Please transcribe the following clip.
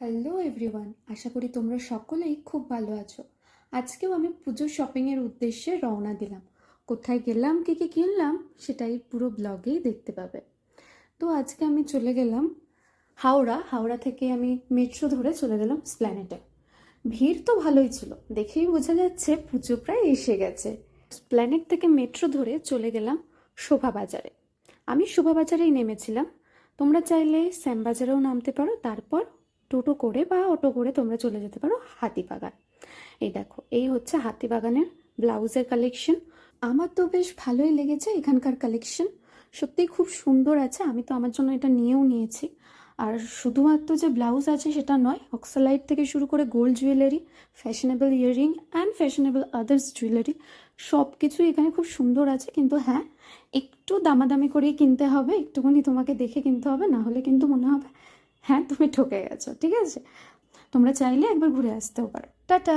Hello everyone, আশা করি তোমরা সকলেই খুব ভালো আছো। আজকেও আমি পুজোর শপিংয়ের উদ্দেশ্যে রওনা দিলাম। কোথায় গেলাম, কী কী কিনলাম সেটাই পুরো ব্লগেই দেখতে পাবে। তো আজকে আমি চলে গেলাম হাওড়া থেকে আমি মেট্রো ধরে চলে গেলাম স্প্ল্যানেটে। ভিড় তো ভালোই ছিল, দেখেই বোঝা যাচ্ছে পুজো প্রায় এসে গেছে। স্প্ল্যানেট থেকে মেট্রো ধরে চলে গেলাম শোভাবাজারে। আমি শোভাবাজারেই নেমেছিলাম। তোমরা চাইলে শ্যামবাজারেও নামতে পারো, তারপর টোটো করে বা অটো করে তোমরা চলে যেতে পারো হাতিবাগান। এই দেখো, এই হচ্ছে হাতিবাগানের ব্লাউজের কালেকশন। আমার তো বেশ ভালোই লেগেছে এখানকার কালেকশন, সত্যিই খুব সুন্দর আছে। আমি তো আমার জন্য এটা নিয়েও নিয়েছি। আর শুধুমাত্র যে ব্লাউজ আছে সেটা নয়, অক্সালাইট থেকে শুরু করে gold jewellery, fashionable earring and fashionable others jewellery সব কিছুই এখানে খুব সুন্দর আছে। কিন্তু হ্যাঁ, একটু দামাদামি করেই কিনতে হবে, একটুখানি তোমাকে দেখে কিনতে হবে, না হলে কিন্তু মনে হবে হ্যাঁ তুমি ঠকে গেছো। ঠিক আছে, তোমরা চাইলে একবার ঘুরে আসতেও পারো। টাটা।